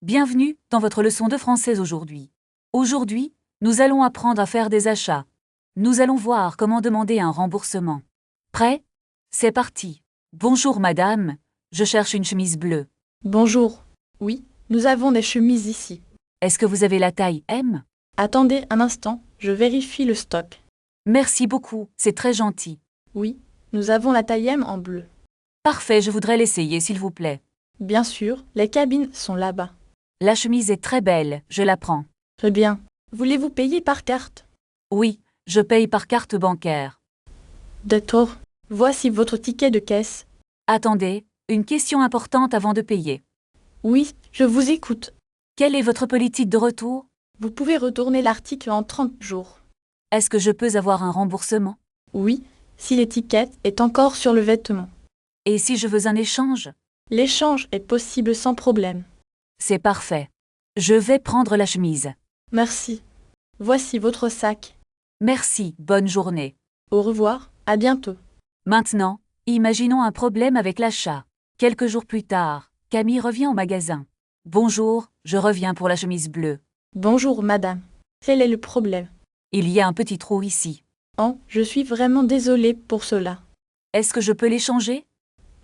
Bienvenue dans votre leçon de français aujourd'hui. Aujourd'hui, nous allons apprendre à faire des achats. Nous allons voir comment demander un remboursement. Prêt? C'est parti. Bonjour madame, je cherche une chemise bleue. Bonjour. Oui, nous avons des chemises ici. Est-ce que vous avez la taille M? Attendez un instant, je vérifie le stock. Merci beaucoup, c'est très gentil. Oui, nous avons la taille M en bleu. Parfait, je voudrais l'essayer s'il vous plaît. Bien sûr, les cabines sont là-bas. La chemise est très belle, je la prends. Très bien. Voulez-vous payer par carte? Oui, je paye par carte bancaire. D'accord. Voici votre ticket de caisse. Attendez, une question importante avant de payer. Oui, je vous écoute. Quelle est votre politique de retour? Vous pouvez retourner l'article en 30 jours. Est-ce que je peux avoir un remboursement? Oui, si l'étiquette est encore sur le vêtement. Et si je veux un échange? L'échange est possible sans problème. C'est parfait. Je vais prendre la chemise. Merci. Voici votre sac. Merci, bonne journée. Au revoir, à bientôt. Maintenant, imaginons un problème avec l'achat. Quelques jours plus tard, Camille revient au magasin. Bonjour, je reviens pour la chemise bleue. Bonjour, madame. Quel est le problème? Il y a un petit trou ici. Oh, je suis vraiment désolée pour cela. Est-ce que je peux l'échanger?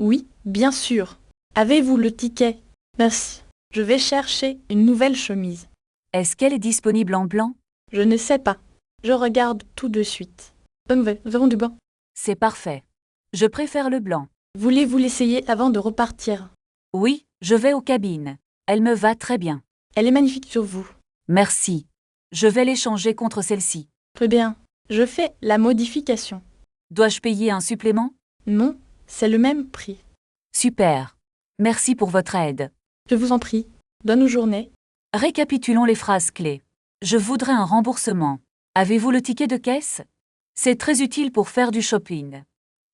Oui, bien sûr. Avez-vous le ticket? Merci. Je vais chercher une nouvelle chemise. Est-ce qu'elle est disponible en blanc? Je ne sais pas. Je regarde tout de suite. Nous avons du blanc. C'est parfait. Je préfère le blanc. Voulez-vous l'essayer avant de repartir? Oui, je vais aux cabines. Elle me va très bien. Elle est magnifique sur vous. Merci. Je vais l'échanger contre celle-ci. Très bien. Je fais la modification. Dois-je payer un supplément? Non, c'est le même prix. Super. Merci pour votre aide. Je vous en prie. Bonne journée. Récapitulons les phrases clés. Je voudrais un remboursement. Avez-vous le ticket de caisse? C'est très utile pour faire du shopping.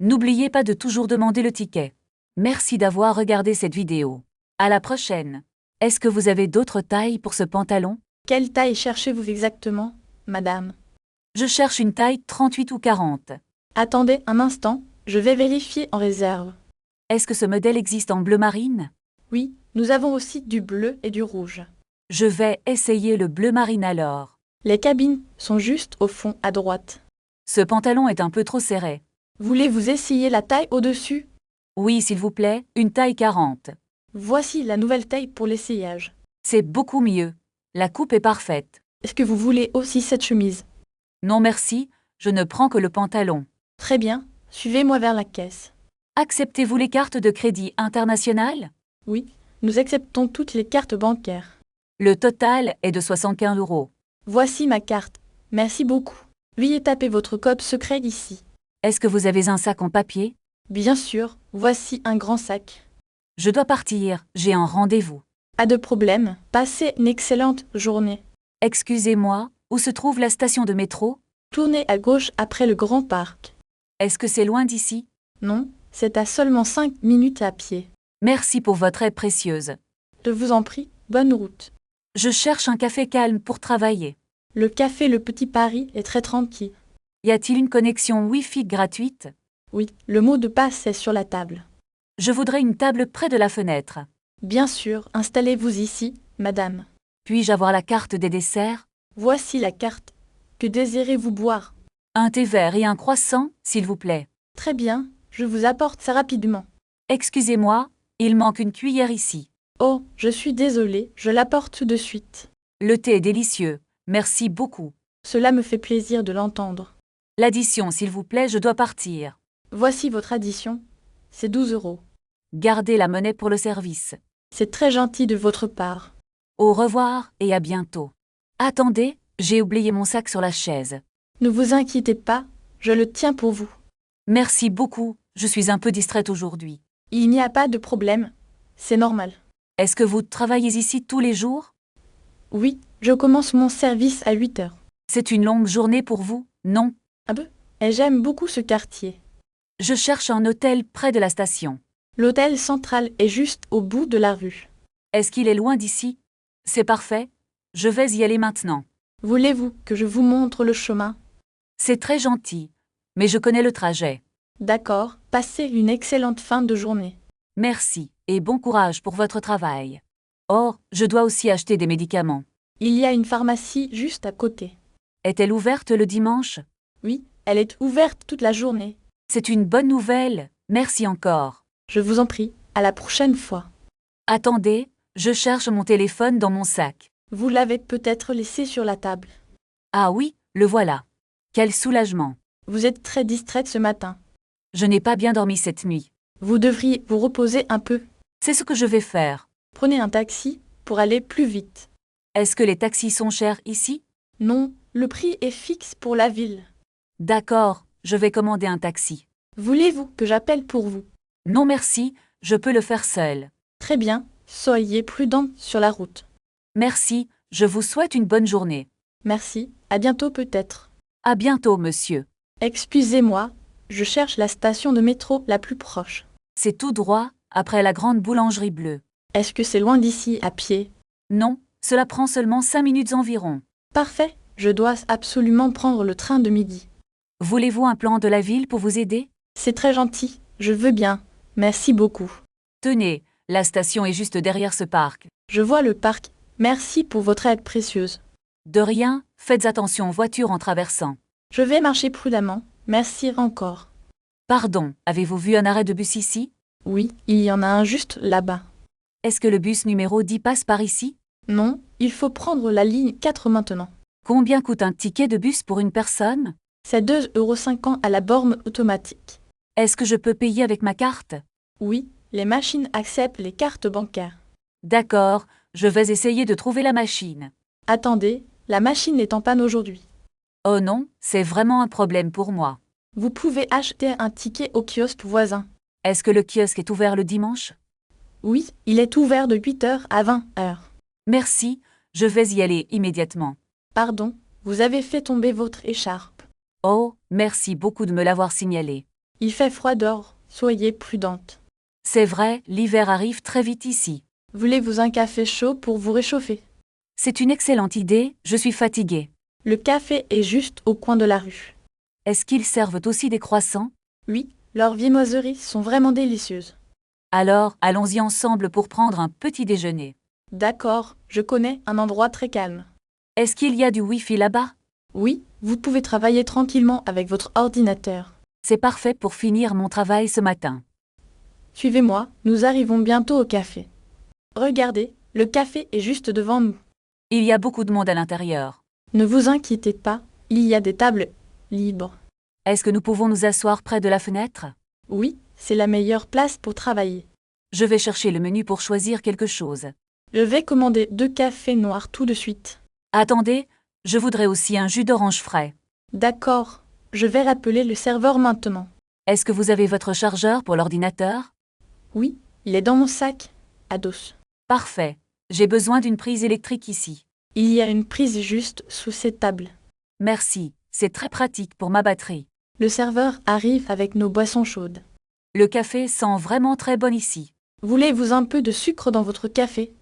N'oubliez pas de toujours demander le ticket. Merci d'avoir regardé cette vidéo. À la prochaine. Est-ce que vous avez d'autres tailles pour ce pantalon? Quelle taille cherchez-vous exactement, madame? Je cherche une taille 38 ou 40. Attendez un instant, je vais vérifier en réserve. Est-ce que ce modèle existe en bleu marine? Oui, nous avons aussi du bleu et du rouge. Je vais essayer le bleu marine alors. Les cabines sont juste au fond à droite. Ce pantalon est un peu trop serré. Voulez-vous essayer la taille au-dessus? Oui, s'il vous plaît, une taille 40. Voici la nouvelle taille pour l'essayage. C'est beaucoup mieux. La coupe est parfaite. Est-ce que vous voulez aussi cette chemise? Non merci, je ne prends que le pantalon. Très bien, suivez-moi vers la caisse. Acceptez-vous les cartes de crédit international? Oui, nous acceptons toutes les cartes bancaires. Le total est de 75 €. Voici ma carte. Merci beaucoup. Veuillez taper votre code secret ici. Est-ce que vous avez un sac en papier? Bien sûr, voici un grand sac. Je dois partir, j'ai un rendez-vous. Pas de problème, passez une excellente journée. Excusez-moi, où se trouve la station de métro? Tournez à gauche après le grand parc. Est-ce que c'est loin d'ici? Non, c'est à seulement 5 minutes à pied. Merci pour votre aide précieuse. Je vous en prie, bonne route. Je cherche un café calme pour travailler. Le café Le Petit Paris est très tranquille. Y a-t-il une connexion Wi-Fi gratuite? Oui, le mot de passe est sur la table. Je voudrais une table près de la fenêtre. Bien sûr, installez-vous ici, madame. Puis-je avoir la carte des desserts? Voici la carte. Que désirez-vous boire? Un thé vert et un croissant, s'il vous plaît. Très bien, je vous apporte ça rapidement. Excusez-moi, il manque une cuillère ici. Oh, je suis désolée, je l'apporte tout de suite. Le thé est délicieux, merci beaucoup. Cela me fait plaisir de l'entendre. L'addition, s'il vous plaît, je dois partir. Voici votre addition. C'est 12 €. Gardez la monnaie pour le service. C'est très gentil de votre part. Au revoir et à bientôt. Attendez, j'ai oublié mon sac sur la chaise. Ne vous inquiétez pas, je le tiens pour vous. Merci beaucoup, je suis un peu distraite aujourd'hui. Il n'y a pas de problème, c'est normal. Est-ce que vous travaillez ici tous les jours? Oui, je commence mon service à 8 heures. C'est une longue journée pour vous, non? Un peu. Et j'aime beaucoup ce quartier. Je cherche un hôtel près de la station. L'hôtel central est juste au bout de la rue. Est-ce qu'il est loin d'ici? C'est parfait. Je vais y aller maintenant. Voulez-vous que je vous montre le chemin? C'est très gentil, mais je connais le trajet. D'accord, passez une excellente fin de journée. Merci et bon courage pour votre travail. Oh, je dois aussi acheter des médicaments. Il y a une pharmacie juste à côté. Est-elle ouverte le dimanche? Oui, elle est ouverte toute la journée. C'est une bonne nouvelle. Merci encore. Je vous en prie, à la prochaine fois. Attendez, je cherche mon téléphone dans mon sac. Vous l'avez peut-être laissé sur la table. Ah oui, le voilà. Quel soulagement. Vous êtes très distraite ce matin. Je n'ai pas bien dormi cette nuit. Vous devriez vous reposer un peu. C'est ce que je vais faire. Prenez un taxi pour aller plus vite. Est-ce que les taxis sont chers ici? Non, le prix est fixe pour la ville. D'accord, je vais commander un taxi. Voulez-vous que j'appelle pour vous? Non merci, je peux le faire seul. Très bien, soyez prudent sur la route. Merci, je vous souhaite une bonne journée. Merci, à bientôt peut-être. À bientôt, monsieur. Excusez-moi, je cherche la station de métro la plus proche. C'est tout droit, après la grande boulangerie bleue. Est-ce que c'est loin d'ici à pied? Non, cela prend seulement 5 minutes environ. Parfait, je dois absolument prendre le train de midi. Voulez-vous un plan de la ville pour vous aider? C'est très gentil, je veux bien. Merci beaucoup. Tenez, la station est juste derrière ce parc. Je vois le parc. Merci pour votre aide précieuse. De rien, faites attention aux voitures en traversant. Je vais marcher prudemment. Merci encore. Pardon, avez-vous vu un arrêt de bus ici? Oui, il y en a un juste là-bas. Est-ce que le bus numéro 10 passe par ici? Non, il faut prendre la ligne 4 maintenant. Combien coûte un ticket de bus pour une personne? C'est 2,50 € à la borne automatique. Est-ce que je peux payer avec ma carte? Oui, les machines acceptent les cartes bancaires. D'accord, je vais essayer de trouver la machine. Attendez, la machine est en panne aujourd'hui. Oh non, c'est vraiment un problème pour moi. Vous pouvez acheter un ticket au kiosque voisin. Est-ce que le kiosque est ouvert le dimanche? Oui, il est ouvert de 8h à 20h. Merci, je vais y aller immédiatement. Pardon, vous avez fait tomber votre écharpe. Oh, merci beaucoup de me l'avoir signalé. Il fait froid dehors, soyez prudente. C'est vrai, l'hiver arrive très vite ici. Voulez-vous un café chaud pour vous réchauffer? C'est une excellente idée, je suis fatiguée. Le café est juste au coin de la rue. Est-ce qu'ils servent aussi des croissants? Oui, leurs viennoiseries sont vraiment délicieuses. Alors, allons-y ensemble pour prendre un petit déjeuner. D'accord, je connais un endroit très calme. Est-ce qu'il y a du Wi-Fi là-bas? Oui, vous pouvez travailler tranquillement avec votre ordinateur. C'est parfait pour finir mon travail ce matin. Suivez-moi, nous arrivons bientôt au café. Regardez, le café est juste devant nous. Il y a beaucoup de monde à l'intérieur. Ne vous inquiétez pas, il y a des tables libres. Est-ce que nous pouvons nous asseoir près de la fenêtre? Oui, c'est la meilleure place pour travailler. Je vais chercher le menu pour choisir quelque chose. Je vais commander 2 cafés noirs tout de suite. Attendez, je voudrais aussi un jus d'orange frais. D'accord, je vais rappeler le serveur maintenant. Est-ce que vous avez votre chargeur pour l'ordinateur? Oui, il est dans mon sac, à dos. Parfait. J'ai besoin d'une prise électrique ici. Il y a une prise juste sous cette table. Merci, c'est très pratique pour ma batterie. Le serveur arrive avec nos boissons chaudes. Le café sent vraiment très bon ici. Voulez-vous un peu de sucre dans votre café?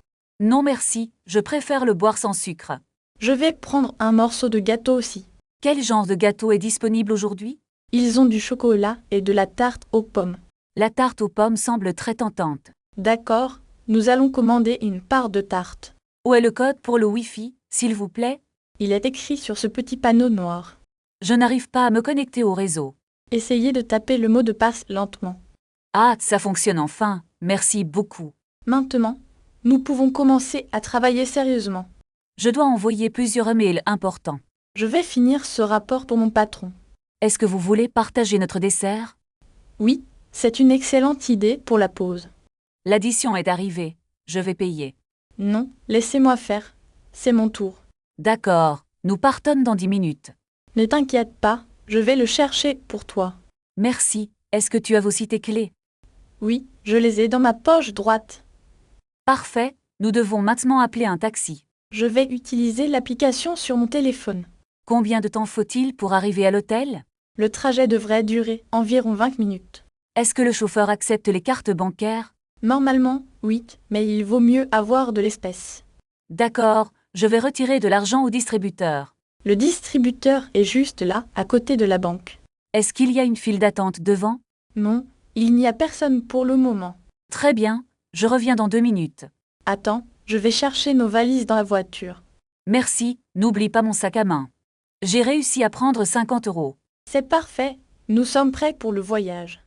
Non merci, je préfère le boire sans sucre. Je vais prendre un morceau de gâteau aussi. Quel genre de gâteau est disponible aujourd'hui? Ils ont du chocolat et de la tarte aux pommes. La tarte aux pommes semble très tentante. D'accord, nous allons commander une part de tarte. Où est le code pour le Wi-Fi, s'il vous plaît? Il est écrit sur ce petit panneau noir. Je n'arrive pas à me connecter au réseau. Essayez de taper le mot de passe lentement. Ah, ça fonctionne enfin. Merci beaucoup. Maintenant, nous pouvons commencer à travailler sérieusement. Je dois envoyer plusieurs mails importants. Je vais finir ce rapport pour mon patron. Est-ce que vous voulez partager notre dessert? Oui, c'est une excellente idée pour la pause. L'addition est arrivée. Je vais payer. Non, laissez-moi faire. C'est mon tour. D'accord, nous partons dans 10 minutes. Ne t'inquiète pas, je vais le chercher pour toi. Merci. Est-ce que tu as aussi tes clés? Oui, je les ai dans ma poche droite. Parfait, nous devons maintenant appeler un taxi. Je vais utiliser l'application sur mon téléphone. Combien de temps faut-il pour arriver à l'hôtel? Le trajet devrait durer environ 20 minutes. Est-ce que le chauffeur accepte les cartes bancaires? Normalement, oui, mais il vaut mieux avoir de l'espèce. D'accord, je vais retirer de l'argent au distributeur. Le distributeur est juste là, à côté de la banque. Est-ce qu'il y a une file d'attente devant? Non, il n'y a personne pour le moment. Très bien, je reviens dans 2 minutes. Attends, Je vais chercher nos valises dans la voiture. Merci, n'oublie pas mon sac à main. J'ai réussi à prendre 50 €. C'est parfait. Nous sommes prêts pour le voyage.